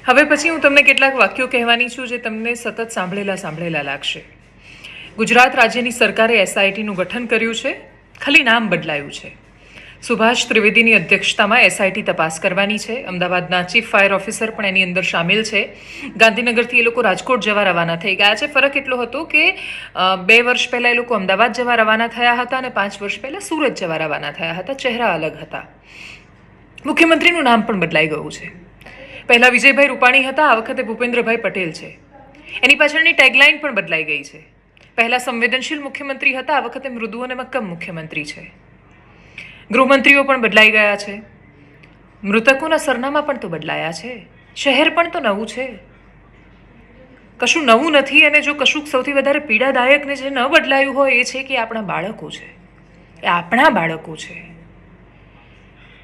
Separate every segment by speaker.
Speaker 1: હવે પછી હું તમને કેટલાક વાક્યો કહેવાની છું જે તમને સતત સાંભળેલા લાગશે. ગુજરાત રાજ્યની સરકારે એસઆઈટીનું ગઠન કર્યું છે, ખાલી નામ બદલાયું છે. સુભાષ ત્રિવેદીની અધ્યક્ષતામાં એસઆઈટી તપાસ કરવાની છે. અમદાવાદના ચીફ ફાયર ઓફિસર પણ એની અંદર સામેલ છે. ગાંધીનગરથી એ લોકો રાજકોટ જવા રવાના થઈ ગયા છે. ફરક એટલો હતો કે 2 વર્ષ પહેલાં એ લોકો અમદાવાદ જવા રવાના થયા હતા અને 5 વર્ષ પહેલાં સુરત જવા રવાના થયા હતા. ચહેરા અલગ હતા. મુખ્યમંત્રીનું નામ પણ બદલાઈ ગયું છે. પહેલાં વિજયભાઈ રૂપાણી હતા, આ વખતે ભૂપેન્દ્રભાઈ પટેલ છે. એની પાછળની ટેગલાઇન પણ બદલાઈ ગઈ છે. પહેલાં સંવેદનશીલ મુખ્યમંત્રી હતા, આ વખતે મૃદુ અને મક્કમ મુખ્યમંત્રી છે. ગૃહમંત્રીઓ પણ બદલાઈ ગયા છે. મૃતકોના સરનામા પણ તો બદલાયા છે. શહેર પણ તો નવું છે. કશું નવું નથી. અને જો કશુંક સૌથી વધારે પીડાદાયક ને જે ન બદલાયું હોય એ છે કે આપણા બાળકો છે. એ આપણા બાળકો છે.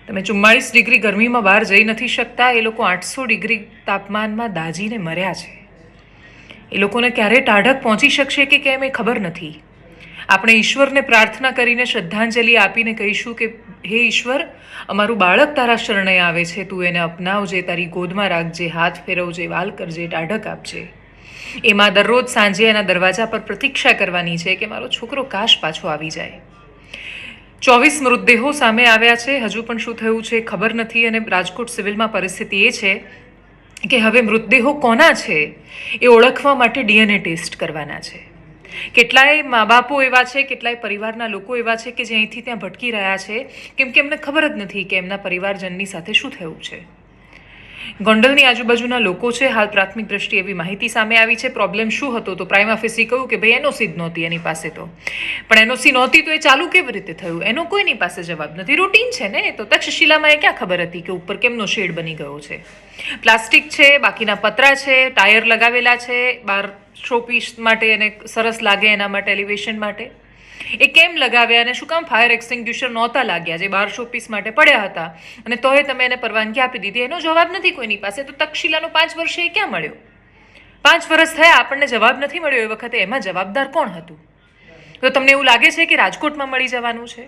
Speaker 1: તમે 44 ડિગ્રી ગરમીમાં બહાર જઈ નથી શકતા. એ લોકો 800 ડિગ્રી તાપમાનમાં દાઝીને મર્યા છે. એ લોકોને ક્યારે ટાઢક પહોંચી શકશે કે કેમ એ ખબર નથી. આપણે ઈશ્વરને પ્રાર્થના કરીને શ્રદ્ધાંજલિ આપીને કહીશું કે હે ઈશ્વર, અમારું બાળક તારા શરણે આવે છે, તું એને અપનાવજે, તારી ગોદમાં રાખજે, હાથ ફેરવજે, વાલ કરજે, ટાઢક આપજે. એમાં દરરોજ સાંજે એના દરવાજા પર પ્રતીક્ષા કરવાની છે કે મારો છોકરો કાશ પાછો આવી જાય. 24 મૃતદેહો સામે આવ્યા છે. હજુ પણ શું થયું છે ખબર નથી. અને રાજકોટ સિવિલમાં પરિસ્થિતિ એ છે કે હવે મૃતદેહો કોના છે એ ઓળખવા માટે ડીએનએ ટેસ્ટ કરવાના છે. કેટલાય મા બાપો એવા છે, કેટલાય પરિવારના લોકો એવા છે કે જે અહીંથી ત્યાં ભટકી રહ્યા છે કેમ કે એમને ખબર જ નથી કે એમના પરિવારજનની સાથે શું થયું છે. ગોંડલની આજુબાજુના લોકો છે. હાલ પ્રાથમિક દ્રષ્ટિએ એવી માહિતી સામે આવી છે. પ્રોબ્લેમ શું હતો તો પ્રાઇમા ફેસી કહ્યું કે ભાઈ એનઓસી જ નહોતી એની પાસે. તો પણ એનઓસી નહોતી તો એ ચાલુ કેવી રીતે થયું એનો કોઈની પાસે જવાબ નથી. રૂટીન છે ને. તો તક્ષશિલામાં એ ક્યાં ખબર હતી કે ઉપર કેમનો શેડ બની ગયો છે. પ્લાસ્ટિક છે, બાકીના પતરા છે, ટાયર લગાવેલા છે બહાર શોપીસ માટે અને સરસ લાગે એના માટે, એલિવેશન માટે. એ કેમ લગાવ્યા અને શું કામ ફાયર એક્સટિંગ્યુશર નહોતા લાગ્યા જે 12 શોપીસ માટે પડ્યા હતા અને તોય તમે એને પરવાનગી આપી દીધી? એનો જવાબ નથી કોઈની પાસે. તો તક્ષશિલાનો 5 વર્ષે ક્યાં મળ્યો? 5 વર્ષ થયા આપણને જવાબ નથી મળ્યો. એ વખતે એમાં જવાબદાર કોણ હતું? તો તમને એવું લાગે છે કે રાજકોટમાં મળી જવાનું છે?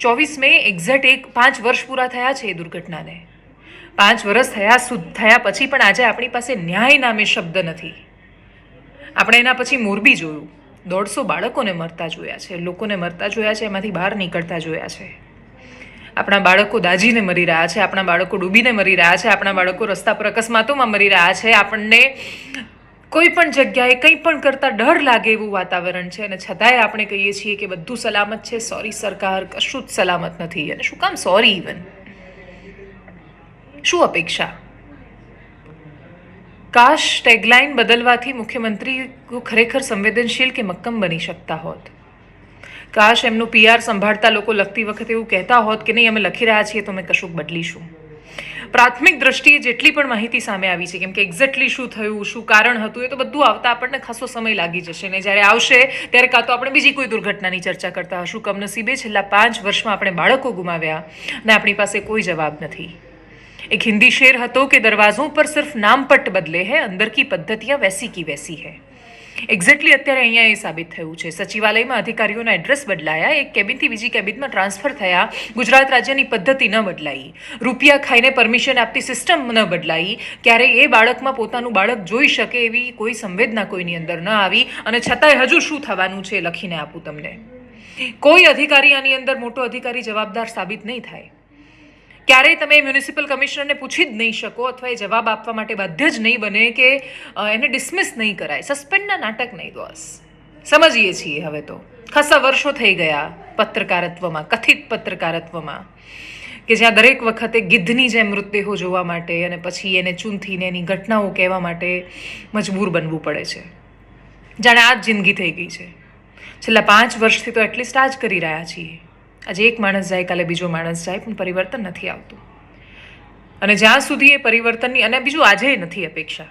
Speaker 1: 24 મે એક્ઝેક્ટ 5 વર્ષ પૂરા થયા છે એ દુર્ઘટનાને. 5 વર્ષ થયા પછી પણ આજે આપણી પાસે ન્યાય નામે શબ્દ નથી. આપણે એના પછી મોરબી જોયું. 150 બાળકોને મરતા જોયા છે, લોકોને મરતા જોયા છે, એમાંથી બહાર નીકળતા જોયા છે. આપણા બાળકો દાઝીને મરી રહ્યા છે, આપણા બાળકો ડૂબીને મરી રહ્યા છે, આપણા બાળકો રસ્તા પર અકસ્માતોમાં મરી રહ્યા છે. આપણને કોઈ પણ જગ્યાએ કંઈ પણ કરતાં ડર લાગે એવું વાતાવરણ છે અને છતાંય આપણે કહીએ છીએ કે બધું સલામત છે. સોરી સરકાર, કશું જ સલામત નથી. અને શું કામ સોરી? ઇવન શું અપેક્ષા? કાશ ટેગલાઇન બદલવાથી મુખ્યમંત્રી ખરેખર સંવેદનશીલ કે મક્કમ બની શકતા હોત. કાશ એમનું પીઆર સંભાળતા લોકો લખતી વખતે એવું કહેતા હોત કે નહીં, અમે લખી રહ્યા છીએ તો અમે કશુંક બદલીશું. પ્રાથમિક દ્રષ્ટિએ જેટલી પણ માહિતી સામે આવી છે, કેમ કે એક્ઝેક્ટલી શું થયું, શું કારણ હતું, એ તો બધું આવતા આપણને ખાસો સમય લાગી જશે ને જ્યારે આવશે ત્યારે કાં તો આપણે બીજી કોઈ દુર્ઘટનાની ચર્ચા કરતા હશું. કમનસીબે છેલ્લા 5 વર્ષમાં આપણે બાળકો ગુમાવ્યા અને આપણી પાસે કોઈ જવાબ નથી. एक हिंदी शेर હતો કે દરવાજોं પર સિર્ફ નામપટ બદલે હૈ, અંદર કી પદ્ધતિयां वैसी की वैसी है. એક્ઝેક્ટલી અત્યારે અહીંયા એ સાબિત થયું છે. સચિવાલયમાં અધિકારીઓના એડ્રેસ બદલાયા, એક કેબિનથી બીજી કેબિનમાં ટ્રાન્સફર થયા, ગુજરાત રાજ્યની પદ્ધતિ ન બદલાઈ, રૂપિયા ખાઈને પરમિશન આપતી સિસ્ટમ ન બદલાઈ, ક્યારેય એ બાળકમાં પોતાનું બાળક જોઈ શકે એવી કોઈ સંવેદના કોઈની અંદર ન આવી. અને છતાંય હજુ શું થવાનું છે લખીને આપું તમને. કોઈ અધિકારી આની અંદર મોટો અધિકારી જવાબદાર સાબિત નહીં થાય. ક્યારેય તમે મ્યુનિસિપલ કમિશનરને પૂછી જ નહીં શકો અથવા એ જવાબ આપવા માટે બાધ્ય જ નહીં બને કે એને ડિસમિસ નહીં કરાય. સસ્પેન્ડના નાટક નહીં દોસ. સમજીએ છીએ હવે તો. ખાસા વર્ષો થઈ ગયા પત્રકારત્વમાં, કથિત પત્રકારત્વમાં, કે જ્યાં દરેક વખતે ગિદ્ધની જેમ મૃતદેહો જોવા માટે અને પછી એને ચૂંથીને એની ઘટનાઓ કહેવા માટે મજબૂર બનવું પડે છે. જાણે આ જ જિંદગી થઈ ગઈ છે. છેલ્લા 5 વર્ષથી તો એટલીસ્ટ આ જ કરી રહ્યા છીએ. આજે એક માણસ જાય, કાલે બીજો માણસ જાય, પણ પરિવર્તન નથી આવતું. અને જ્યાં સુધી એ પરિવર્તનની, અને બીજું આજે નથી અપેક્ષા.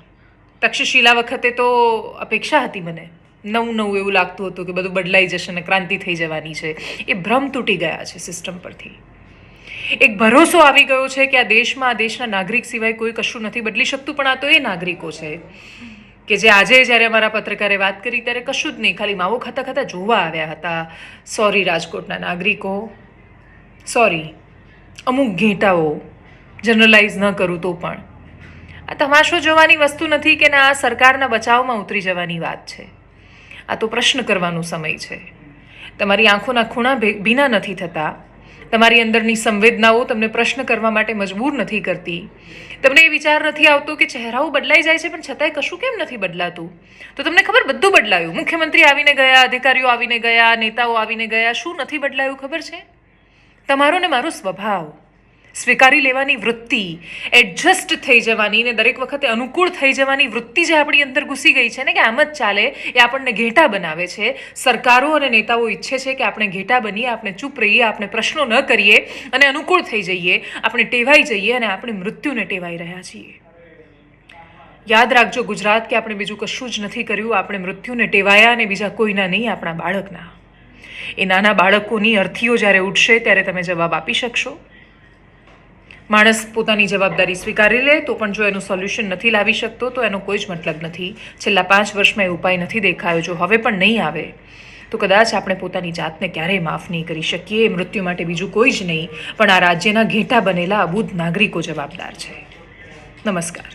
Speaker 1: તક્ષશિલા વખતે તો અપેક્ષા હતી મને, નવું એવું લાગતું હતું કે બધું બદલાઈ જશે અને ક્રાંતિ થઈ જવાની છે. એ ભ્રમ તૂટી ગયા છે સિસ્ટમ પરથી. એક ભરોસો આવી ગયો છે કે આ દેશમાં, આ દેશના નાગરિક સિવાય કોઈ કશું નથી બદલી શકતું. પણ આ તો એ નાગરિકો છે કે જે આજે જ્યારે અમારા પત્રકારે વાત કરી ત્યારે કશું જ નહીં, ખાલી માવો ખાતા ખાતા જોવા આવ્યા હતા. સોરી રાજકોટના નાગરિકો, સોરી. અમુક ઘેટાઓ, જનરલાઇઝ ન કરું તો પણ આ તમાશો જોવાની વસ્તુ નથી કે ના આ સરકારના બચાવમાં ઉતરી જવાની વાત છે. આ તો પ્રશ્ન કરવાનો સમય છે. તમારી આંખોના ખૂણા ભીના નથી થતા, તમારી અંદરની સંવેદનાઓ તમને પ્રશ્ન કરવા માટે મજબૂર નથી કરતી, તમને એ વિચાર નથી આવતો કે ચહેરાઓ બદલાઈ જાય છે પણ છતાંય કશું કેમ નથી બદલાતું. તો તમને ખબર બધું બદલાયું. મુખ્યમંત્રી આવીને ગયા, અધિકારીઓ આવીને ગયા, નેતાઓ આવીને ગયા. શું નથી બદલાયું ખબર છે? તમારો ને મારો સ્વભાવ, સ્વીકારી લેવાની વૃત્તિ, એડજસ્ટ થઈ જવાની ને દરેક વખતે અનુકૂળ થઈ જવાની વૃત્તિ જે આપણી અંદર ઘૂસી ગઈ છે ને કે આમ જ ચાલે, એ આપણને ઘેટા બનાવે છે. સરકારો અને નેતાઓ ઈચ્છે છે કે આપણે ઘેટા બનીએ, આપણે ચૂપ રહીએ, આપણે પ્રશ્નો ન કરીએ અને અનુકૂળ થઈ જઈએ, આપણે ટેવાઈ જઈએ અને આપણે મૃત્યુને ટેવાઈ રહ્યા છીએ. યાદ રાખજો ગુજરાત, કે આપણે બીજું કશું જ નથી કર્યું. આપણે મૃત્યુને ટેવાયા અને બીજા કોઈના નહીં, આપણા બાળકના. એ નાના બાળકોની અર્થીઓ જ્યારે ઉઠશે ત્યારે તમે જવાબ આપી શકશો. માણસ પોતાની જવાબદારી સ્વીકારી લે તો પણ જો એનું સોલ્યુશન નથી લાવી શકતો તો એનો કોઈ જ મતલબ નથી. છેલ્લા 5 વર્ષમાં એ ઉપાય નથી દેખાયો. જો હવે પણ નહીં આવે તો કદાચ આપણે પોતાની જાતને ક્યારેય માફ નહીં કરી શકીએ. એ મૃત્યુ માટે બીજું કોઈ જ નહીં પણ આ રાજ્યના ઘેટા બનેલા અબૂધ નાગરિકો જવાબદાર છે. નમસ્કાર.